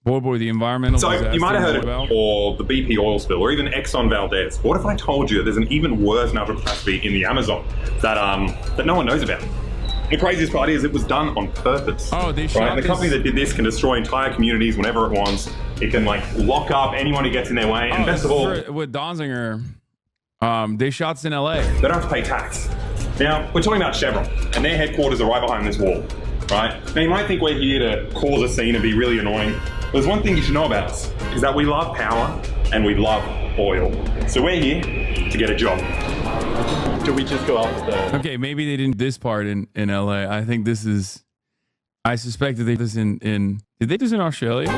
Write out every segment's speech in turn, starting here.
Oh boy, the environmental So disaster you might have heard about. it, or the BP oil spill, or even Exxon Valdez. What if I told you that there's an even worse natural catastrophe in the Amazon that no one knows about? The craziest part is it was done on purpose. Oh, they right? shot And the company that did this can destroy entire communities whenever it wants. It can like lock up anyone who gets in their way. And best of all, with Donziger, they shot this in LA. they don't have to pay tax. Now, we're talking about Chevron, and their headquarters are right behind this wall, right? Now, you might think we're here to cause a scene and be really annoying, but there's one thing you should know about us, is that we love power and we love oil. So we're here to get a job. Do we just go out with Okay, maybe they didn't this part in LA. I think this is. I suspect that they did this in. Did they do this in Australia?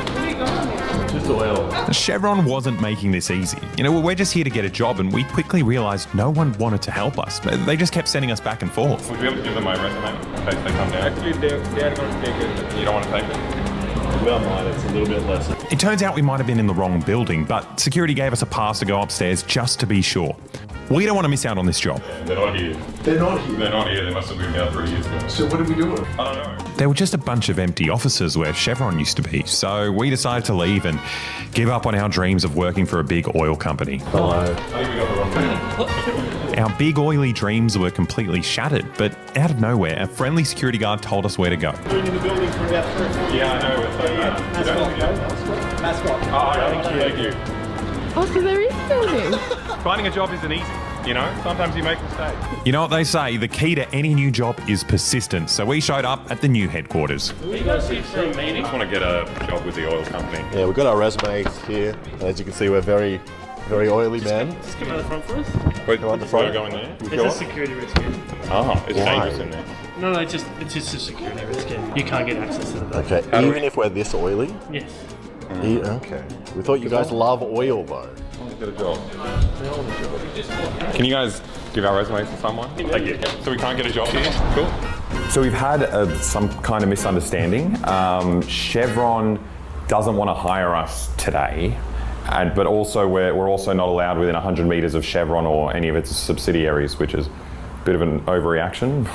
just oil? Chevron wasn't making this easy. You know, we're just here to get a job, and we quickly realized no one wanted to help us. They just kept sending us back and forth. Would you be able to give them my resume in case they come down? Actually, they are going to take it. You don't want to take it? Well, mine, it's a little bit less. It turns out we might have been in the wrong building, but security gave us a pass to go upstairs just to be sure. We don't want to miss out on this job. They're not here. They're not here. They're not here. They must have moved out 3 years ago. So what are we doing? I don't know. There were just a bunch of empty offices where Chevron used to be, so we decided to leave and give up on our dreams of working for a big oil company. Hello. I think we got the wrong man. Our big oily dreams were completely shattered, but out of nowhere, a friendly security guard told us where to go. Been in the building for about 3 or 4 years. Yeah, I know. It's like that. Mascot. Oh, thank you. Oh, so there is building. Finding a job isn't easy. You know, sometimes you make mistakes. You know what they say, the key to any new job is persistence, so we showed up at the new headquarters. I just want to get a job with the oil company. Yeah, we've got our resumes here. And as you can see, we're very oily men. Just come out the front for us. Wait, Go on the front. Go in there? There's a security risk here. Oh, it's Why? dangerous in there. No, it's just a security risk here. You can't get access to the building. Okay, How do even if we're this oily? Yes. Okay. We thought you guys love oil, though. Get a job. Can you guys give our resumes to someone? Thank you. So we can't get a job here? Cool. So we've had some kind of misunderstanding. Chevron doesn't want to hire us today, but also we're also not allowed within 100 meters of Chevron or any of its subsidiaries, which is a bit of an overreaction.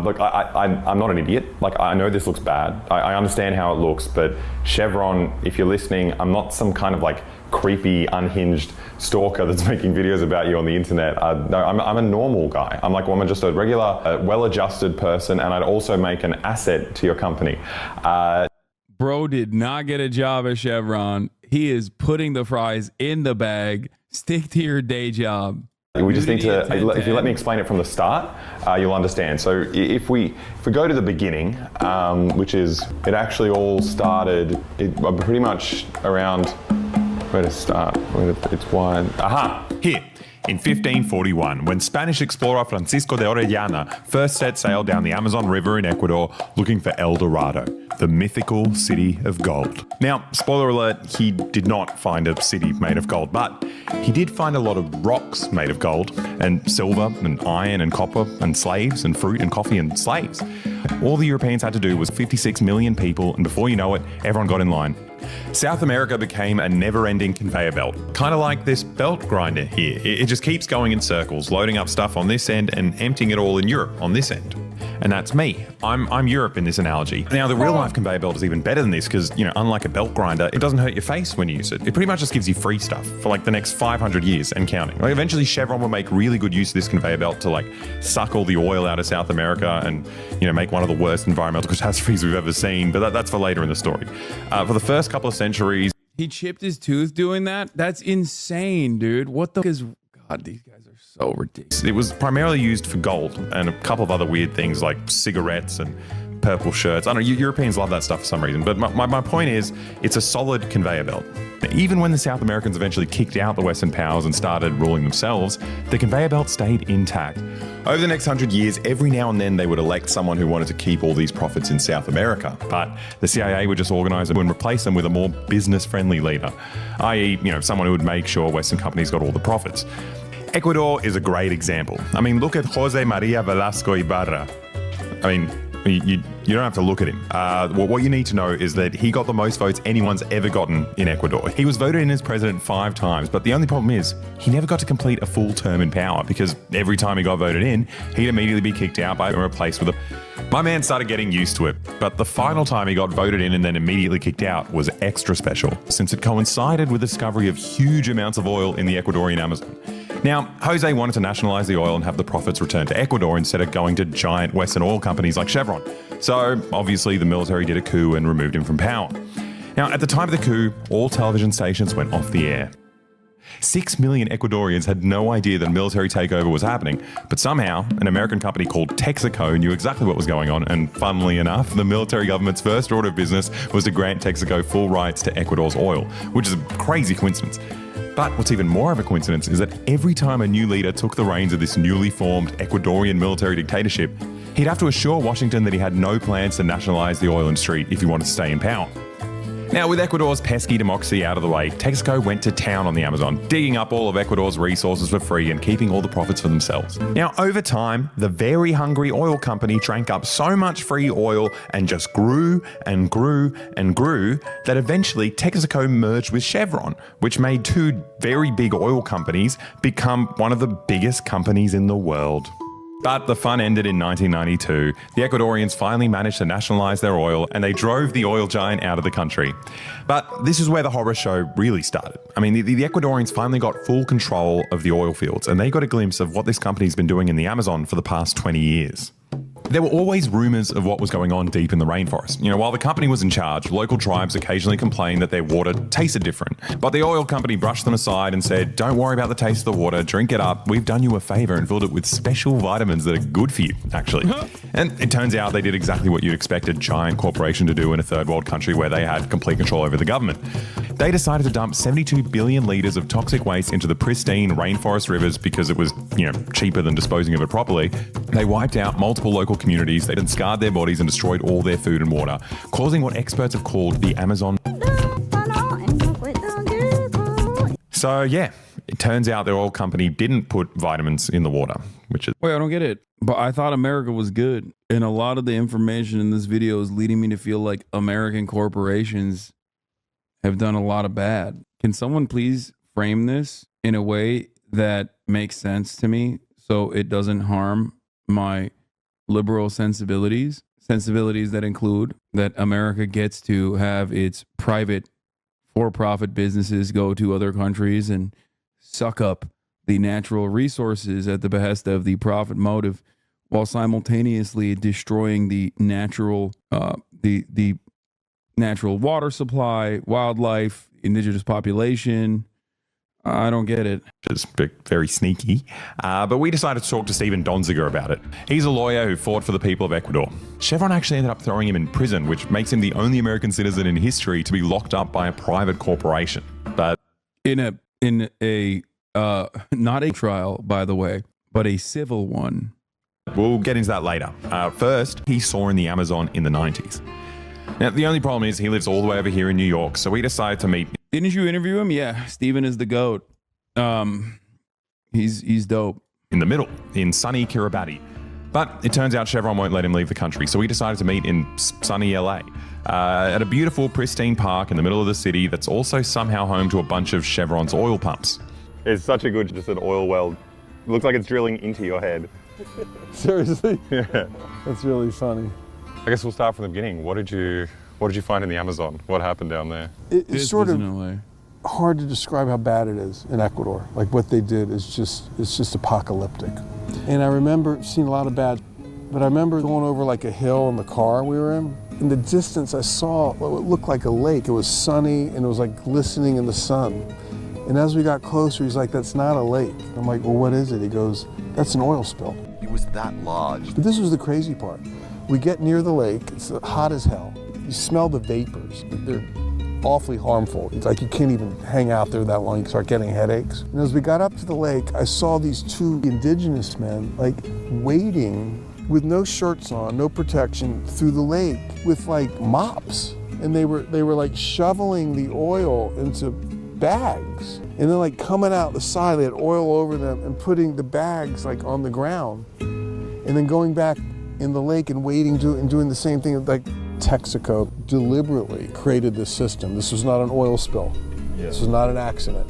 Look, I'm not an idiot. Like, I know this looks bad. I understand how it looks, but Chevron, if you're listening, I'm not some kind of like creepy, unhinged stalker that's making videos about you on the internet. No, I'm a normal guy. I'm just a regular, well-adjusted person, and I'd also make an asset to your company. Bro did not get a job at Chevron. He is putting the fries in the bag. Stick to your day job. We just need to, if you let me explain it from the start, you'll understand. So if we go to the beginning, which is, it actually all started pretty much around, where to start? It's wide. Aha! Here, in 1541, when Spanish explorer Francisco de Orellana first set sail down the Amazon River in Ecuador looking for El Dorado, the mythical city of gold. Now, spoiler alert, he did not find a city made of gold, but he did find a lot of rocks made of gold, and silver, and iron, and copper, and slaves, and fruit, and coffee, and slaves. All the Europeans had to do was 56 million people, and before you know it, everyone got in line. South America became a never-ending conveyor belt, kind of like this belt grinder here. It just keeps going in circles, loading up stuff on this end and emptying it all in Europe on this end. And that's me. I'm Europe in this analogy. Now, the real-life conveyor belt is even better than this because, you know, unlike a belt grinder, it doesn't hurt your face when you use it. It pretty much just gives you free stuff for like the next 500 years and counting. Like, eventually, Chevron will make really good use of this conveyor belt to like suck all the oil out of South America and, you know, make one of the worst environmental catastrophes we've ever seen. But that's for later in the story. For the first couple of centuries, He chipped his tooth doing that? That's insane, dude. What the is... God, these guys are so ridiculous. it was primarily used for gold and a couple of other weird things like cigarettes and purple shirts. I don't know, Europeans love that stuff for some reason. But my point is, it's a solid conveyor belt. Even when the South Americans eventually kicked out the Western powers and started ruling themselves, the conveyor belt stayed intact. Over the next 100 years, every now and then they would elect someone who wanted to keep all these profits in South America. But the CIA would just organize them and replace them with a more business-friendly leader, i.e., you know, someone who would make sure Western companies got all the profits. Ecuador is a great example. I mean, look at Jose Maria Velasco Ibarra. I mean, You don't have to look at him. What you need to know is that he got the most votes anyone's ever gotten in Ecuador. He was voted in as president 5 times, but the only problem is he never got to complete a full term in power because every time he got voted in, he'd immediately be kicked out by and replaced with a... My man started getting used to it, but the final time he got voted in and then immediately kicked out was extra special, since it coincided with the discovery of huge amounts of oil in the Ecuadorian Amazon. Now, Jose wanted to nationalise the oil and have the profits returned to Ecuador instead of going to giant Western oil companies like Chevron. So, obviously, the military did a coup and removed him from power. Now, at the time of the coup, all television stations went off the air. 6 million Ecuadorians had no idea that a military takeover was happening, but somehow an American company called Texaco knew exactly what was going on, and funnily enough, the military government's first order of business was to grant Texaco full rights to Ecuador's oil, which is a crazy coincidence. But what's even more of a coincidence is that every time a new leader took the reins of this newly formed Ecuadorian military dictatorship, he'd have to assure Washington that he had no plans to nationalise the oil industry if he wanted to stay in power. Now, with Ecuador's pesky democracy out of the way, Texaco went to town on the Amazon, digging up all of Ecuador's resources for free and keeping all the profits for themselves. Now, over time, the very hungry oil company drank up so much free oil and just grew and grew and grew that eventually Texaco merged with Chevron, which made 2 very big oil companies become one of the biggest companies in the world. But the fun ended in 1992. The Ecuadorians finally managed to nationalise their oil and they drove the oil giant out of the country. But this is where the horror show really started. I mean, the Ecuadorians finally got full control of the oil fields and they got a glimpse of what this company's been doing in the Amazon for the past 20 years. There were always rumours of what was going on deep in the rainforest. You know, while the company was in charge, local tribes occasionally complained that their water tasted different. But the oil company brushed them aside and said, don't worry about the taste of the water, drink it up. We've done you a favour and filled it with special vitamins that are good for you, actually. And it turns out they did exactly what you'd expect a giant corporation to do in a third world country where they had complete control over the government. They decided to dump 72 billion litres of toxic waste into the pristine rainforest rivers because it was, cheaper than disposing of it properly. They wiped out multiple local communities, they then scarred their bodies and destroyed all their food and water, causing what experts have called the Amazon. So yeah, it turns out their oil company didn't put vitamins in the water, which is... Wait, I don't get it. But I thought America was good. And a lot of the information in this video is leading me to feel like American corporations have done a lot of bad. Can someone please frame this in a way that makes sense to me so it doesn't harm my liberal sensibilities that include that America gets to have its private for-profit businesses go to other countries and suck up the natural resources at the behest of the profit motive while simultaneously destroying the natural the natural water supply, wildlife, indigenous population. I don't get it. It's very sneaky. But we decided to talk to Stephen Donziger about it. He's a lawyer who fought for the people of Ecuador. Chevron actually ended up throwing him in prison, which makes him the only American citizen in history to be locked up by a private corporation. But in a not a trial, by the way, but a civil one. We'll get into that later. First, he saw in the Amazon in the 90s. Now, the only problem is he lives all the way over here in New York, so we decided to meet. Didn't you interview him? Yeah, Stephen is the GOAT. He's dope. In the middle, in sunny Kiribati. But it turns out Chevron won't let him leave the country, so we decided to meet in sunny LA at a beautiful, pristine park in the middle of the city that's also somehow home to a bunch of Chevron's oil pumps. It's such a good, just an oil well. It looks like it's drilling into your head. Seriously? Yeah. That's really funny. I guess we'll start from the beginning. What did you find in the Amazon? What happened down there? It's sort of hard to describe how bad it is in Ecuador. Like what they did is just apocalyptic. And I remember seeing a lot of bad, but I remember going over like a hill in the car we were in. In the distance I saw what looked like a lake. It was sunny and it was like glistening in the sun. And as we got closer, he's like, that's not a lake. I'm like, well, what is it? He goes, that's an oil spill. It was that large. But this was the crazy part. We get near the lake, it's hot as hell. You smell the vapors. They're awfully harmful. It's like you can't even hang out there that long, you start getting headaches. And as we got up to the lake, I saw these 2 indigenous men like wading with no shirts on, no protection, through the lake with like mops. And they were like shoveling the oil into bags. And then like coming out the side, they had oil over them and putting the bags like on the ground. And then going back in the lake and wading and doing the same thing. Like Texaco deliberately created this system. This was not an oil spill. This was not an accident.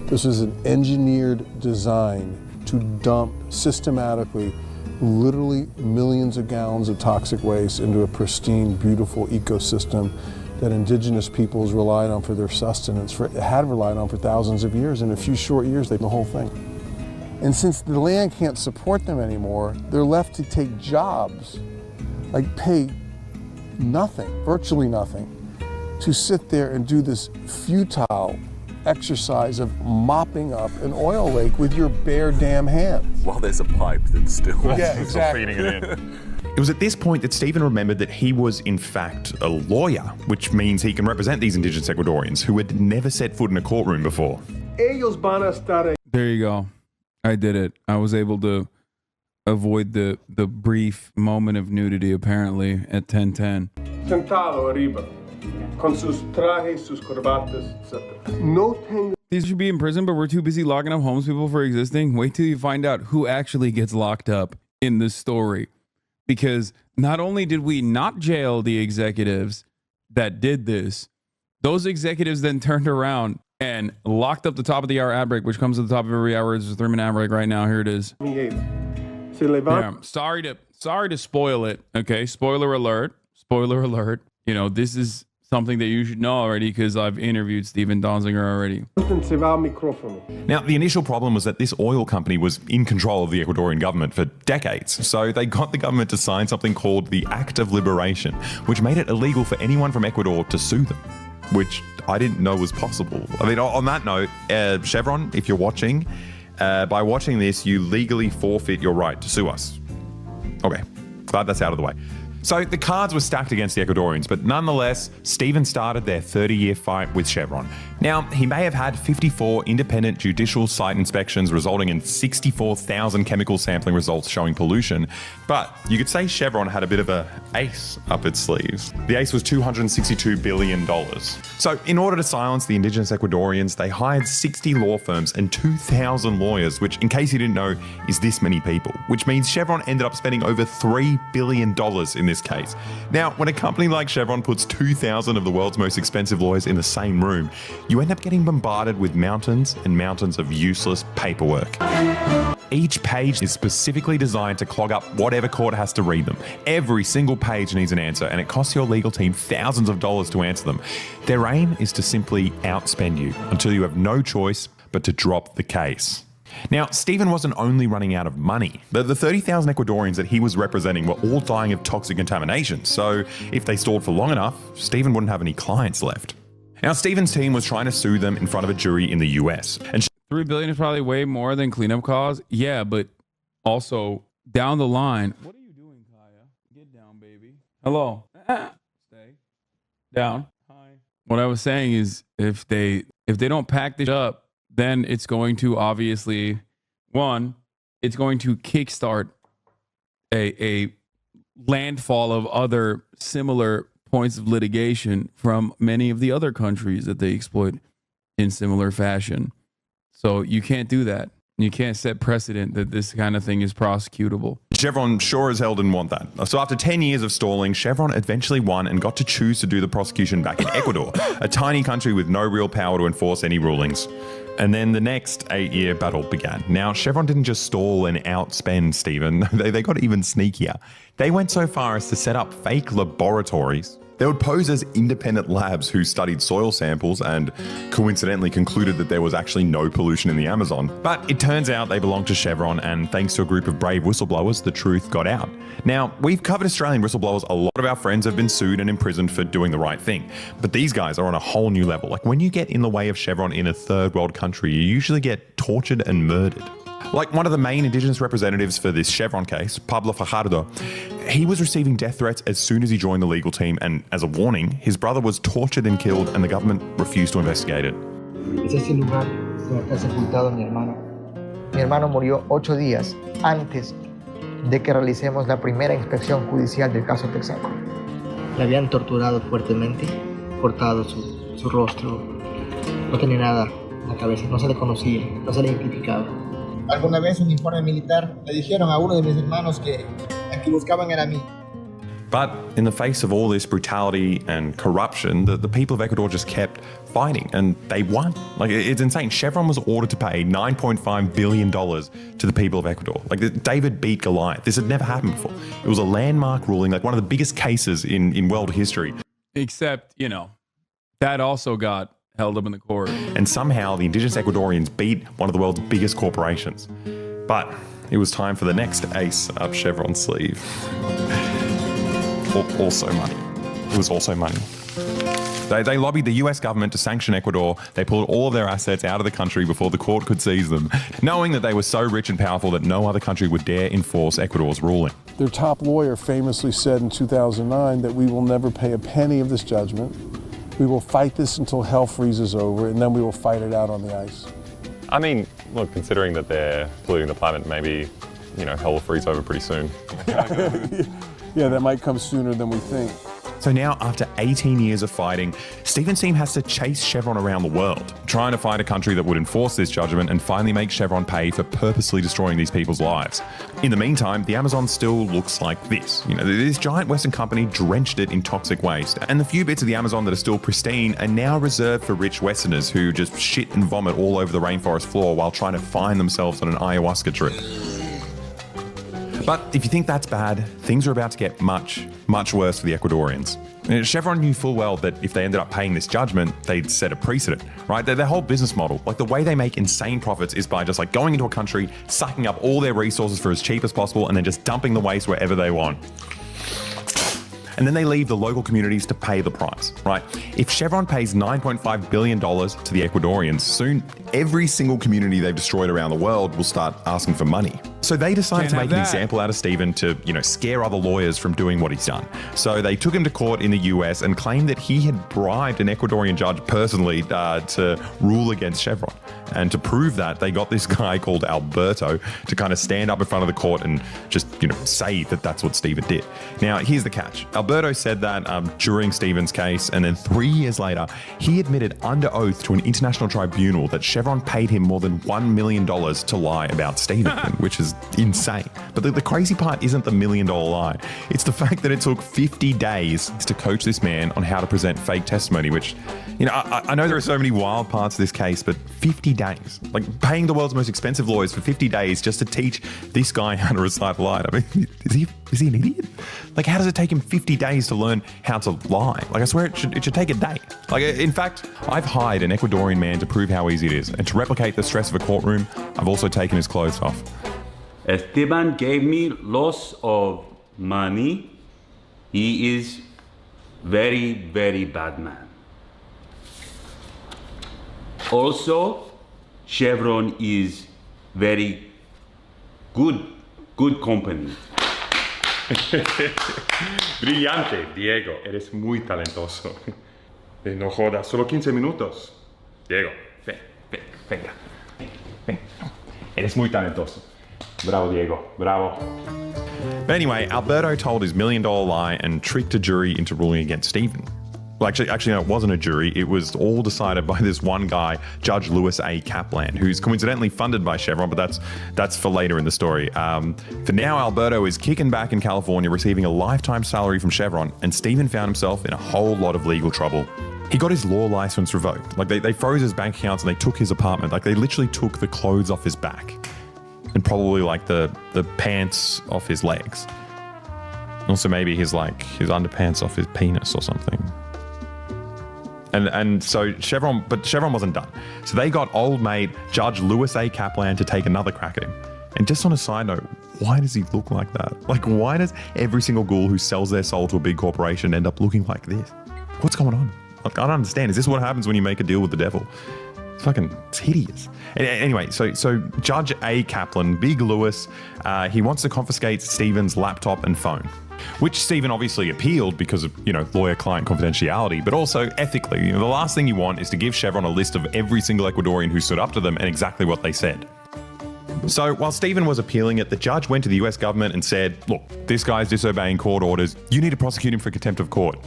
This was an engineered design to dump systematically literally millions of gallons of toxic waste into a pristine, beautiful ecosystem that indigenous peoples relied on for their sustenance, had relied on for thousands of years. In a few short years, they did the whole thing. And since the land can't support them anymore, they're left to take jobs, like pay nothing, virtually nothing, to sit there and do this futile exercise of mopping up an oil lake with your bare damn hands. While there's a pipe that's still Yeah, exactly. feeding it in. It was at this point that Stephen remembered that he was, in fact, a lawyer, which means he can represent these indigenous Ecuadorians who had never set foot in a courtroom before. Ellos van a estar There you go. I did it. I was able to avoid the brief moment of nudity, apparently, at 10:10. sentado arriba, con sus trajes, sus corbatas, etc. No tengo. These should be in prison, but we're too busy locking up homeless people for existing. Wait till you find out who actually gets locked up in this story. Because not only did we not jail the executives that did this, those executives then turned around and locked up the top of the hour ad break, which comes at the top of every hour. It's a 3-minute ad break right now. Here it is. Yeah, sorry to spoil it. Okay, spoiler alert. Spoiler alert. You know, this is something that you should know already because I've interviewed Steven Donziger already. Now, the initial problem was that this oil company was in control of the Ecuadorian government for decades. So they got the government to sign something called the Act of Liberation, which made it illegal for anyone from Ecuador to sue them, which I didn't know was possible. I mean, on that note, Chevron, if you're watching, by watching this, you legally forfeit your right to sue us. Okay, glad that's out of the way. So the cards were stacked against the Ecuadorians, but nonetheless, Stephen started their 30-year fight with Chevron. Now, he may have had 54 independent judicial site inspections resulting in 64,000 chemical sampling results showing pollution, but you could say Chevron had a bit of an ace up its sleeves. The ace was $262 billion. So in order to silence the indigenous Ecuadorians, they hired 60 law firms and 2,000 lawyers, which, in case you didn't know, is this many people, which means Chevron ended up spending over $3 billion in this case. Now, when a company like Chevron puts 2,000 of the world's most expensive lawyers in the same room, you end up getting bombarded with mountains and mountains of useless paperwork. Each page is specifically designed to clog up whatever court has to read them. Every single page needs an answer, and it costs your legal team thousands of dollars to answer them. Their aim is to simply outspend you until you have no choice but to drop the case. Now, Stephen wasn't only running out of money. The 30,000 Ecuadorians that he was representing were all dying of toxic contamination, so if they stalled for long enough, Stephen wouldn't have any clients left. Now, Stephen's team was trying to sue them in front of a jury in the US. And $3 billion is probably way more than cleanup costs. Yeah, but also down the line. What are you doing, Kaya? Get down, baby. Hello. Stay down. Hi. What I was saying is, if they don't pack this up, then it's going to obviously, it's going to kickstart a landfall of other similar points of litigation from many of the other countries that they exploit in similar fashion. So you can't do that. You can't set precedent that this kind of thing is prosecutable. Chevron sure as hell didn't want that. So after 10 years of stalling, Chevron eventually won and got to choose to do the prosecution back in Ecuador, a tiny country with no real power to enforce any rulings. And then the next 8-year battle began. Now, Chevron didn't just stall and outspend Stephen. They got even sneakier. They went so far as to set up fake laboratories. They would pose as independent labs who studied soil samples and coincidentally concluded that there was actually no pollution in the Amazon. But it turns out they belonged to Chevron, and thanks to a group of brave whistleblowers, the truth got out. Now, we've covered Australian whistleblowers. A lot of our friends have been sued and imprisoned for doing the right thing. But these guys are on a whole new level. Like, when you get in the way of Chevron in a third world country, you usually get tortured and murdered. Like one of the main indigenous representatives for this Chevron case, Pablo Fajardo, he was receiving death threats as soon as he joined the legal team, and as a warning, his brother was tortured and killed and the government refused to investigate it. Es ese lugar donde está sepultado mi hermano. Mi hermano murió 8 días antes de que realicemos la primera inspección judicial del caso Texaco. Le habían torturado fuertemente, cortado su rostro, no tenía nada en la cabeza, no se le conocía, no se le identificaba. Alguna vez un informe militar le dijeron a uno de mis hermanos que Al que buscaban era a mí. But in the face of all this brutality and corruption, the people of Ecuador just kept fighting and they won. Like, it's insane. Chevron was ordered to pay $9.5 billion to the people of Ecuador. Like, David beat Goliath. This had never happened before. It was a landmark ruling, like one of the biggest cases in world history. Except, that also got held up in the court. And somehow the indigenous Ecuadorians beat one of the world's biggest corporations. But it was time for the next ace up Chevron's sleeve. Also money. It was also money. They lobbied the US government to sanction Ecuador. They pulled all of their assets out of the country before the court could seize them, knowing that they were so rich and powerful that no other country would dare enforce Ecuador's ruling. Their top lawyer famously said in 2009 that we will never pay a penny of this judgment. We will fight this until hell freezes over, and then we will fight it out on the ice. I mean, look, considering that they're polluting the planet, maybe, hell will freeze over pretty soon. Yeah, that might come sooner than we think. So now, after 18 years of fighting, Stephen's team has to chase Chevron around the world, trying to find a country that would enforce this judgment and finally make Chevron pay for purposely destroying these people's lives. In the meantime, the Amazon still looks like this. This giant Western company drenched it in toxic waste, and the few bits of the Amazon that are still pristine are now reserved for rich Westerners who just shit and vomit all over the rainforest floor while trying to find themselves on an ayahuasca trip. But if you think that's bad, things are about to get much, much worse for the Ecuadorians. Chevron knew full well that if they ended up paying this judgment, they'd set a precedent, right? Their whole business model, like the way they make insane profits is by just like going into a country, sucking up all their resources for as cheap as possible, and then just dumping the waste wherever they want. And then they leave the local communities to pay the price, right? If Chevron pays $9.5 billion to the Ecuadorians, soon every single community they've destroyed around the world will start asking for money. So they decided to make an example out of Stephen to, scare other lawyers from doing what he's done. So they took him to court in the US and claimed that he had bribed an Ecuadorian judge personally to rule against Chevron. And to prove that, they got this guy called Alberto to kind of stand up in front of the court and just, say that that's what Stephen did. Now, here's the catch. Alberto said that during Stephen's case, and then 3 years later, he admitted under oath to an international tribunal that Chevron paid him more than $1 million to lie about Stephen, which is insane. But the crazy part isn't the $1 million lie. It's the fact that it took 50 days to coach this man on how to present fake testimony, which, I know there are so many wild parts of this case, but 50 days, like paying the world's most expensive lawyers for 50 days just to teach this guy how to recite a lie. I mean, is he an idiot? Like, how does it take him 50 days to learn how to lie? Like, I swear it should take a day. Like, in fact, I've hired an Ecuadorian man to prove how easy it is. And to replicate the stress of a courtroom, I've also taken his clothes off. Esteban gave me lots of money. He is very, very bad man. Also, Chevron is very good company. Brillante, Diego. Eres muy talentoso. No jodas, solo 15 minutos. Diego, venga. Eres muy talentoso. Bravo, Diego. Bravo. But anyway, Alberto told his $1 million lie and tricked a jury into ruling against Stephen. Well, actually, no, it wasn't a jury. It was all decided by this one guy, Judge Louis A. Kaplan, who's coincidentally funded by Chevron, but that's for later in the story. For now, Alberto is kicking back in California, receiving a lifetime salary from Chevron, and Stephen found himself in a whole lot of legal trouble. He got his law license revoked. Like, they froze his bank accounts and they took his apartment. Like, they literally took the clothes off his back and probably like the pants off his legs. Also maybe his underpants off his penis or something. And so Chevron wasn't done. So they got old mate Judge Louis A. Kaplan to take another crack at him. And just on a side note, why does he look like that? Like, why does every single ghoul who sells their soul to a big corporation end up looking like this? What's going on? Like, I don't understand. Is this what happens when you make a deal with the devil? It's hideous. Anyway, so Judge A. Kaplan, Big Louis, he wants to confiscate Stephen's laptop and phone, which Stephen obviously appealed because of, lawyer-client confidentiality, but also ethically. The last thing you want is to give Chevron a list of every single Ecuadorian who stood up to them and exactly what they said. So while Stephen was appealing it, the judge went to the US government and said, look, this guy's disobeying court orders. You need to prosecute him for contempt of court.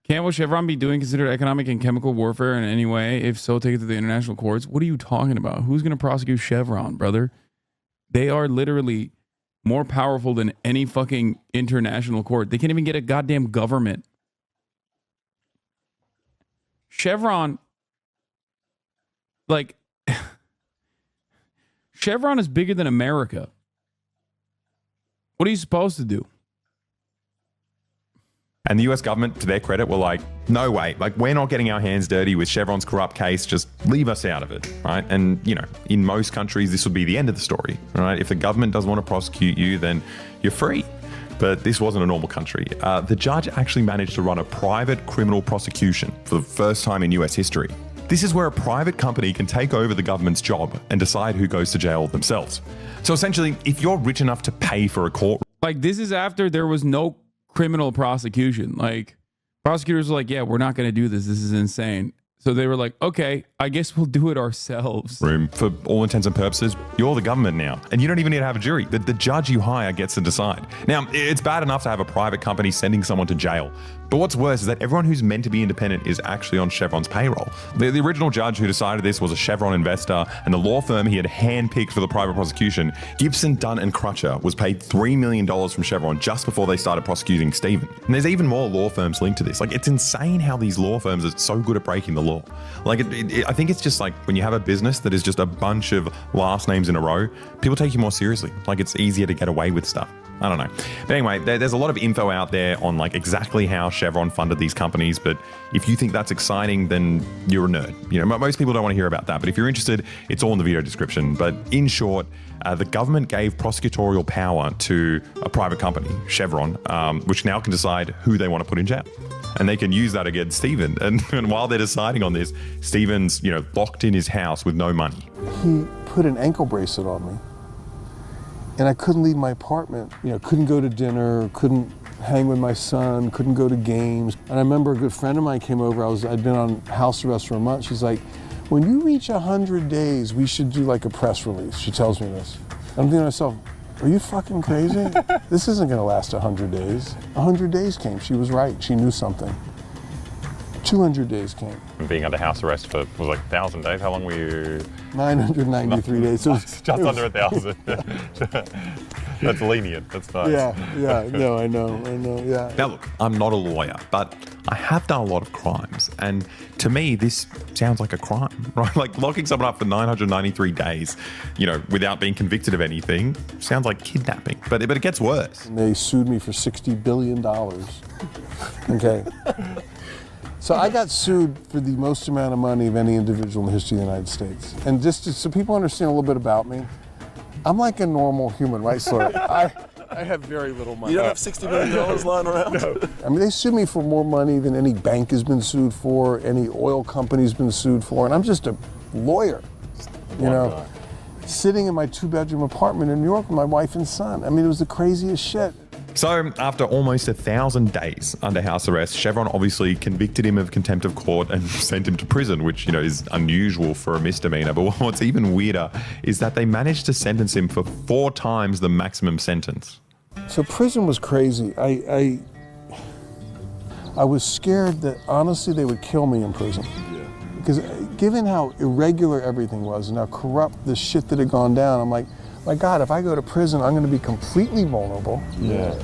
Can't what Chevron be doing considered economic and chemical warfare in any way? If so, take it to the international courts. What are you talking about? Who's going to prosecute Chevron, brother? They are literally more powerful than any fucking international court. They can't even get a goddamn government. Chevron, like, Chevron is bigger than America. What are you supposed to do? And the US government, to their credit, were like, no way, like we're not getting our hands dirty with Chevron's corrupt case, just leave us out of it, right? And, you know, in most countries, this would be the end of the story, right? If the government doesn't want to prosecute you, then you're free. But this wasn't a normal country. The judge actually managed to run a private criminal prosecution for the first time in US history. This is where a private company can take over the government's job and decide who goes to jail themselves. So essentially, if you're rich enough to pay for a court... Like, this is after there was no criminal prosecution. Like, prosecutors were like, yeah, we're not going to do this. This is insane. So they were like, okay, I guess we'll do it ourselves. Room. For all intents and purposes, you're the government now. And you don't even need to have a jury. The judge you hire gets to decide. Now, it's bad enough to have a private company sending someone to jail. But what's worse is that everyone who's meant to be independent is actually on Chevron's payroll. The original judge who decided this was a Chevron investor, and the law firm he had handpicked for the private prosecution, Gibson, Dunn and Crutcher, was paid $3 million from Chevron just before they started prosecuting Stephen. And there's even more law firms linked to this. Like, it's insane how these law firms are so good at breaking the law. Like, I think it's just like when you have a business that is just a bunch of last names in a row, people take you more seriously. Like, it's easier to get away with stuff. I don't know. But anyway, there's a lot of info out there on like exactly how Chevron funded these companies. But if you think that's exciting, then you're a nerd. You know, most people don't want to hear about that. But if you're interested, it's all in the video description. But in short, the government gave prosecutorial power to a private company, Chevron, which now can decide who they want to put in jail. And they can use that against Stephen. And while they're deciding on this, Stephen's, you know, locked in his house with no money. He put an ankle bracelet on me. And I couldn't leave my apartment, you know, couldn't go to dinner, couldn't hang with my son, couldn't go to games. And I remember a good friend of mine came over, I'd been on house arrest for a month. She's like, when you reach 100 days, we should do like a press release. She tells me this. I'm thinking to myself, are you fucking crazy? This isn't gonna last 100 days. 100 days came, she was right, she knew something. 200 days came. Being under house arrest for, was like 1,000 days? How long were you? 993 days. So just under 1,000. That's lenient, that's nice. Yeah, no, I know, yeah. Now look, I'm not a lawyer, but I have done a lot of crimes. And to me, this sounds like a crime, right? Like locking someone up for 993 days, you know, without being convicted of anything, sounds like kidnapping. But it gets worse. And they sued me for $60 billion. Okay. So I got sued for the most amount of money of any individual in the history of the United States. And just so people understand a little bit about me, I'm like a normal human rights lawyer. I have very little money. You don't have $60 billion lying around? No. I mean, they sued me for more money than any bank has been sued for, any oil company's been sued for, and I'm just a lawyer, you know, sitting in my 2-bedroom apartment in New York with my wife and son. I mean, it was the craziest shit. So after almost 1,000 days under house arrest, Chevron obviously convicted him of contempt of court and sent him to prison, which, you know, is unusual for a misdemeanor. But what's even weirder is that they managed to sentence him for 4 times the maximum sentence. So prison was crazy. I was scared that honestly they would kill me in prison. Because given how irregular everything was and how corrupt the shit that had gone down, I'm like, my God, if I go to prison, I'm going to be completely vulnerable. Yeah.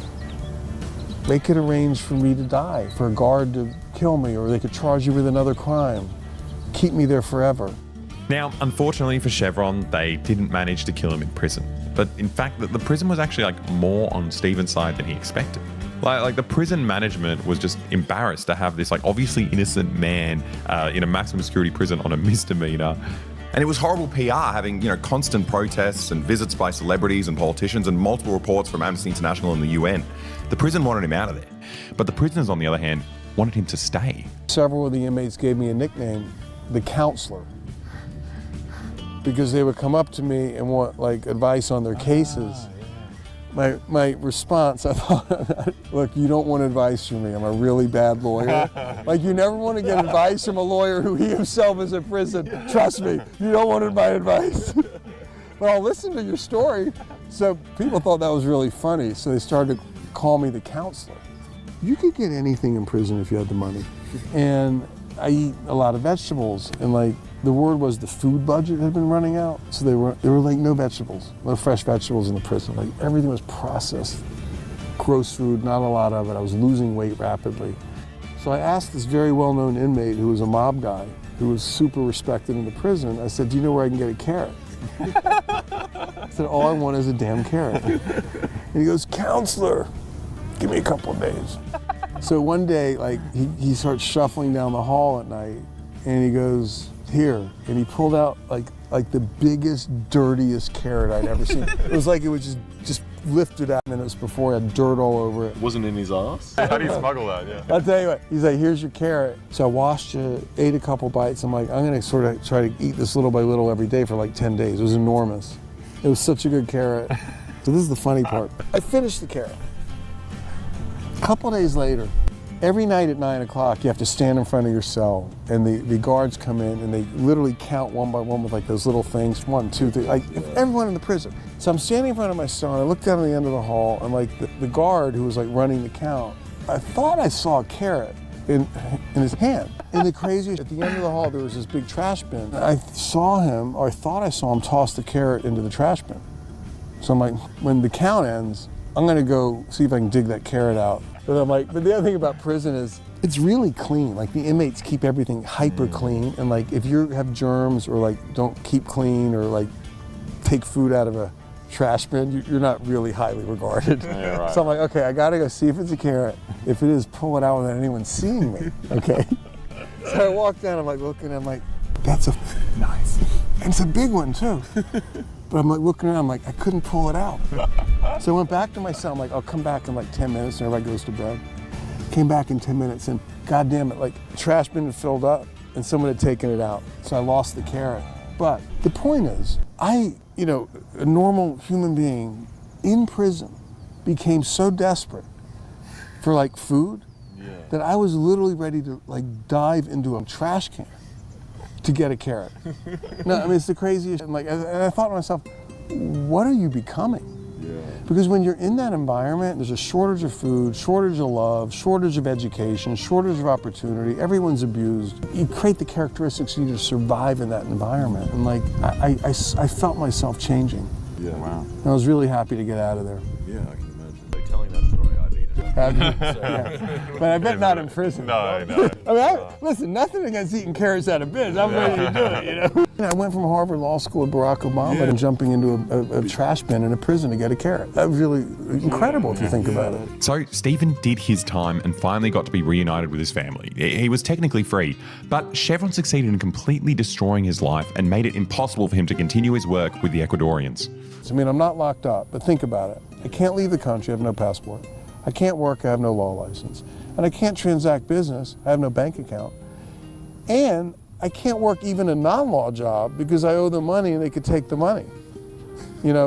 They could arrange for me to die, for a guard to kill me, or they could charge you with another crime, keep me there forever. Now, unfortunately for Chevron, they didn't manage to kill him in prison. But in fact, the prison was actually like more on Stephen's side than he expected. Like the prison management was just embarrassed to have this like obviously innocent man in a maximum security prison on a misdemeanor. And it was horrible PR having, you know, constant protests and visits by celebrities and politicians and multiple reports from Amnesty International and the UN. The prison wanted him out of there. But the prisoners, on the other hand, wanted him to stay. Several of the inmates gave me a nickname, the counselor, because they would come up to me and want like advice on their cases. My response, I thought, look, you don't want advice from me. I'm a really bad lawyer. Like, you never want to get advice from a lawyer who he himself is in prison. Trust me, you don't want my advice. But I'll listen to your story. So people thought that was really funny. So they started to call me the counselor. You could get anything in prison if you had the money. And I eat a lot of vegetables. And like the word was the food budget had been running out, so there were like no vegetables, no fresh vegetables in the prison. Like everything was processed, gross food, not a lot of it. I was losing weight rapidly. So I asked this very well-known inmate who was a mob guy, who was super respected in the prison. I said, "Do you know where I can get a carrot?" I said, "All I want is a damn carrot." And he goes, "Counselor, give me a couple of days." So one day, like he starts shuffling down the hall at night, and he goes, "Here," and he pulled out like the biggest, dirtiest carrot I'd ever seen. It was like it was just lifted out minutes before, it had dirt all over it. Wasn't in his ass? How do you smuggle that? Yeah. I'll tell you what, he's like, "Here's your carrot." So I washed it, ate a couple bites. I'm like, I'm gonna sort of try to eat this little by little every day for like 10 days. It was enormous. It was such a good carrot. So this is the funny part. I finished the carrot. A couple days later, every night at 9 o'clock, you have to stand in front of your cell, and the guards come in and they literally count one by one with like those little things, 1, 2, 3, like everyone in the prison. So I'm standing in front of my cell, and I look down at the end of the hall, and like the guard who was like running the count, I thought I saw a carrot in his hand. And the craziest, at the end of the hall, there was this big trash bin. I saw him, or I thought I saw him toss the carrot into the trash bin. So I'm like, when the count ends, I'm gonna go see if I can dig that carrot out. But I'm like, but the other thing about prison is it's really clean. Like the inmates keep everything hyper clean, and like if you have germs or like don't keep clean or like take food out of a trash bin, you're not really highly regarded. Yeah, right. So I'm like, okay, I gotta go see if it's a carrot. If it is, pull it out without anyone seeing me, okay? So I walk down, I'm like looking, I'm like, that's a nice. And it's a big one too. But I'm like looking around, I'm like, I couldn't pull it out. So I went back to my cell, I'm like, I'll come back in like 10 minutes, and everybody goes to bed. Came back in 10 minutes, and God damn it, like the trash bin had filled up and someone had taken it out. So I lost the carrot. But the point is, a normal human being in prison became so desperate for like food that I was literally ready to like dive into a trash can to get a carrot. No, I mean, it's the craziest. And I thought to myself, what are you becoming? Because when you're in that environment, there's a shortage of food, shortage of love, shortage of education, shortage of opportunity, everyone's abused. You create the characteristics you need to survive in that environment. And like, I felt myself changing. Yeah. Wow. And I was really happy to get out of there. Yeah, I can imagine. By telling that story, I'd eat it. Yeah. But I bet not in prison. No. I mean, listen, nothing against eating carrots out of bins. I'm ready to do it, you know? I went from Harvard Law School with Barack Obama and jumping into a trash bin in a prison to get a carrot. That was really incredible if you think about it. So Stephen did his time and finally got to be reunited with his family. He was technically free, but Chevron succeeded in completely destroying his life and made it impossible for him to continue his work with the Ecuadorians. I mean, I'm not locked up, but think about it. I can't leave the country, I have no passport. I can't work, I have no law license. And I can't transact business, I have no bank account. And I can't work even a non-law job because I owe them money and they could take the money.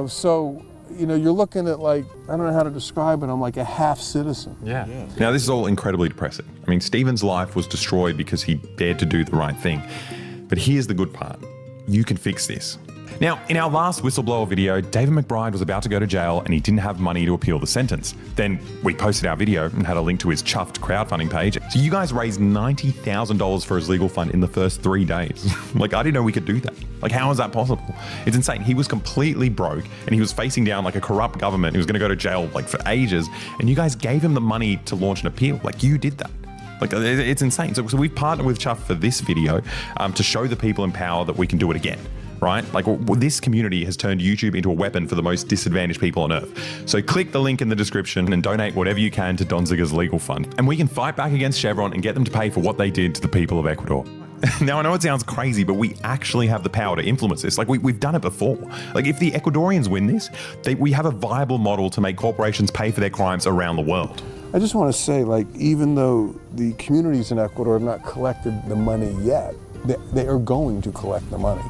So you're looking at like, I don't know how to describe it, I'm like a half citizen. Yeah. Now this is all incredibly depressing. I mean, Stephen's life was destroyed because he dared to do the right thing. But here's the good part. You can fix this. Now, in our last whistleblower video, David McBride was about to go to jail and he didn't have money to appeal the sentence. Then we posted our video and had a link to his chuffed crowdfunding page. So you guys raised $90,000 for his legal fund in the first 3 days. Like, I didn't know we could do that. Like, how is that possible? It's insane. He was completely broke and he was facing down like a corrupt government. He was going to go to jail like for ages. And you guys gave him the money to launch an appeal. Like, you did that. Like, it's insane. So we've partnered with Chuff for this video to show the people in power that we can do it again. Right? Like, this community has turned YouTube into a weapon for the most disadvantaged people on earth. So click the link in the description and donate whatever you can to Donziger's legal fund. And we can fight back against Chevron and get them to pay for what they did to the people of Ecuador. Now, I know it sounds crazy, but we actually have the power to influence this. Like, we've done it before. Like, if the Ecuadorians win this, we have a viable model to make corporations pay for their crimes around the world. I just want to say, like, even though the communities in Ecuador have not collected the money yet, they are going to collect the money.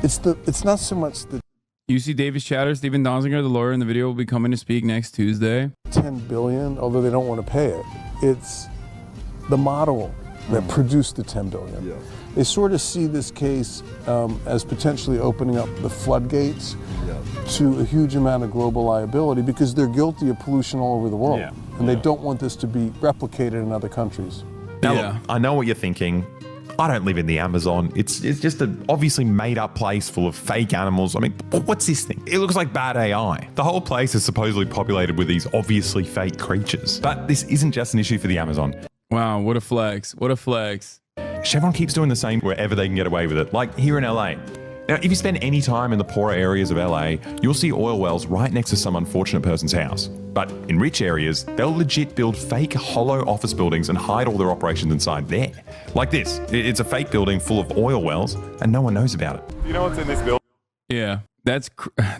It's not so much the... You see Davis Chatter, Stephen Donziger, the lawyer in the video, will be coming to speak next Tuesday. $10 billion, although they don't want to pay it. It's the model that produced the $10 billion. Yeah. They sort of see this case as potentially opening up the floodgates to a huge amount of global liability because they're guilty of pollution all over the world. Yeah. And they don't want this to be replicated in other countries. Now, look, I know what you're thinking. I don't live in the Amazon. It's just an obviously made up place full of fake animals. I mean, what's this thing? It looks like bad AI. The whole place is supposedly populated with these obviously fake creatures. But this isn't just an issue for the Amazon. Wow, what a flex. What a flex. Chevron keeps doing the same wherever they can get away with it, like here in LA. Now, if you spend any time in the poorer areas of LA, you'll see oil wells right next to some unfortunate person's house. But in rich areas, they'll legit build fake hollow office buildings and hide all their operations inside there. Like this. It's a fake building full of oil wells and no one knows about it. Do you know what's in this building? Yeah, that's...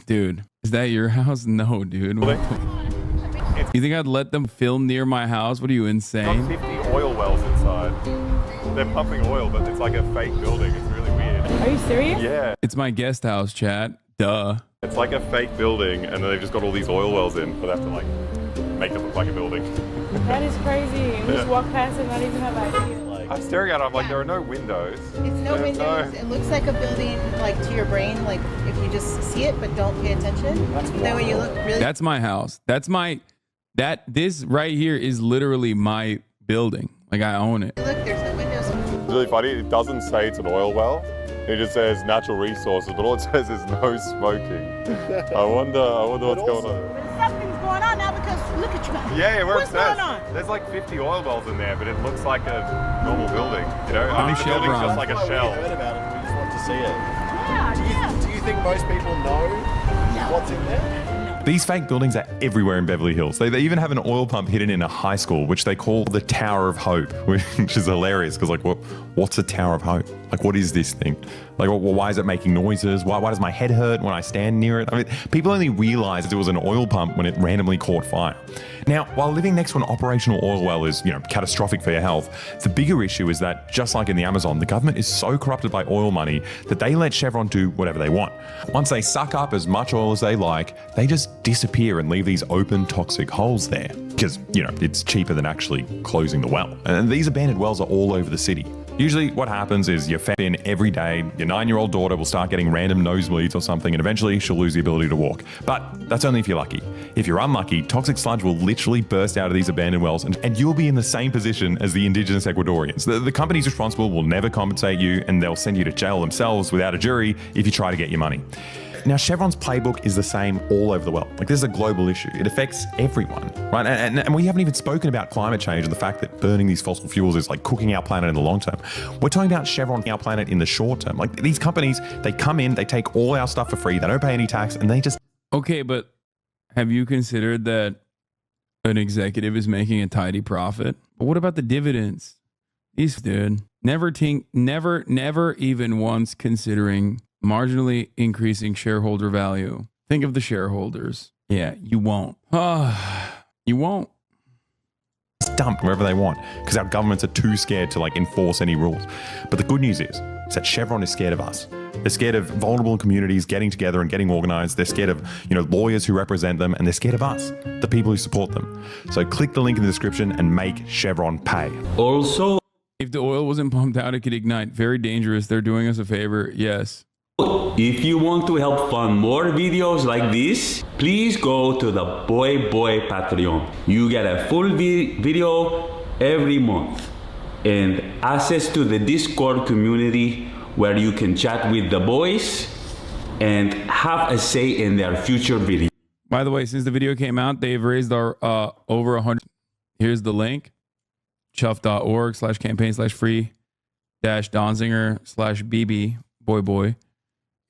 Dude, is that your house? No, dude. You think I'd let them film near my house? What are you, insane? Got 50 oil wells inside. They're pumping oil, but it's like a fake building. It's really weird. Are you serious? Yeah. It's my guest house, chat. Duh. It's like a fake building, and then they've just got all these oil wells in, but they have to like make it look like a building. That is crazy. We just walk past and not even have idea. I'm staring at it, I'm like, there are no windows. It's no windows. It looks like a building, like to your brain, like if you just see it but don't pay attention. Then when you look really. That's my house. That's my... This right here is literally my building. Like, I own it. Look, there's no windows. It's really funny. It doesn't say it's an oil well. It just says natural resources, but all it says is no smoking. I wonder what's going on. Something's going on now because look at you. Yeah, where What's it says. going on? There's like 50 oil wells in there, but it looks like a normal building. You know, I'm I think the building's Chevron. just like a shell. We heard about it. We just want to see it. Yeah, Do you think most people know what's in there? These fake buildings are everywhere in Beverly Hills. They even have an oil pump hidden in a high school, which they call the Tower of Hope, which is hilarious because, like, what's a Tower of Hope? Like, what is this thing? Like, well, why is it making noises? Why does my head hurt when I stand near it? I mean, people only realized it was an oil pump when it randomly caught fire. Now, while living next to an operational oil well is, catastrophic for your health, the bigger issue is that, just like in the Amazon, the government is so corrupted by oil money that they let Chevron do whatever they want. Once they suck up as much oil as they like, they just disappear and leave these open toxic holes there. Because, it's cheaper than actually closing the well. And these abandoned wells are all over the city. Usually what happens is you're fed in every day, your 9-year-old daughter will start getting random nosebleeds or something, and eventually she'll lose the ability to walk. But that's only if you're lucky. If you're unlucky, toxic sludge will literally burst out of these abandoned wells and you'll be in the same position as the indigenous Ecuadorians. The companies responsible will never compensate you and they'll send you to jail themselves without a jury if you try to get your money. Now, Chevron's playbook is the same all over the world. Like, this is a global issue. It affects everyone, right? And we haven't even spoken about climate change and the fact that burning these fossil fuels is like cooking our planet in the long term. We're talking about Chevron, our planet, in the short term. Like, these companies, they come in, they take all our stuff for free, they don't pay any tax, and they just... Okay, but have you considered that an executive is making a tidy profit? But what about the dividends? These dude, never even once considering marginally increasing shareholder value. Think of the shareholders. Yeah, you won't. You won't. Dump wherever they want because our governments are too scared to enforce any rules. But the good news is that Chevron is scared of us. They're scared of vulnerable communities getting together and getting organized. They're scared of, lawyers who represent them, and they're scared of us, the people who support them. So click the link in the description and make Chevron pay. Also, if the oil wasn't pumped out, it could ignite. Very dangerous. They're doing us a favor. Yes. if you want to help fund more videos like this, please go to the Boy Patreon. You get a full video every month and access to the Discord community where you can chat with the boys and have a say in their future videos. By the way, since the video came out, they've raised our over 100. Here's the link: chuff.org/campaign/free-donzinger/bb boy.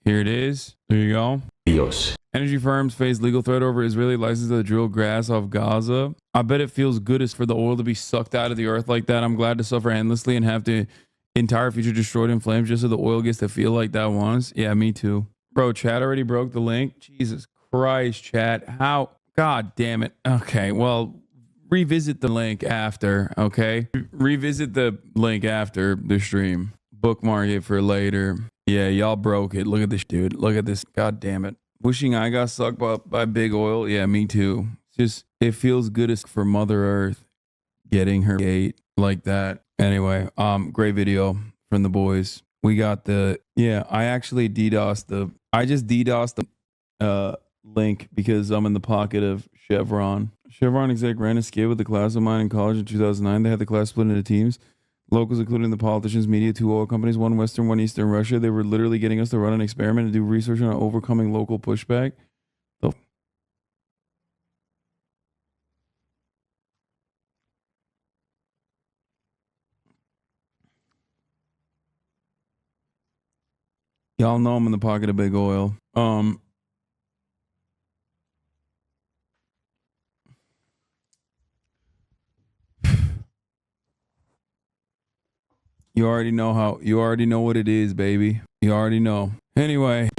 Here it is. There you go. Videos. Energy firms face legal threat over Israeli license to drill gas off Gaza. I bet it feels good as for the oil to be sucked out of the earth like that. I'm glad to suffer endlessly and have the entire future destroyed in flames just so the oil gets to feel like that once. Yeah, me too. Bro, chat already broke the link. Jesus Christ, chat. How? God damn it. Okay, well, revisit the link after, okay? Revisit the link after the stream. Bookmark it for later. Yeah, y'all broke it. Look at this, dude. Look at this. God damn it. Wishing I got sucked by big oil. Yeah, me too. Just, it feels good as for Mother Earth getting her gate like that. Anyway, great video from the boys. We got the, yeah, I just DDoSed the link because I'm in the pocket of Chevron. Chevron exec ran a skit with a class of mine in college in 2009. They had the class split into teams. Locals, including the politicians, media, 2 oil companies, 1 Western, 1 Eastern Russia. They were literally getting us to run an experiment and do research on overcoming local pushback. The Y'all know I'm in the pocket of big oil. You already know what it is, baby. You already know. Anyway.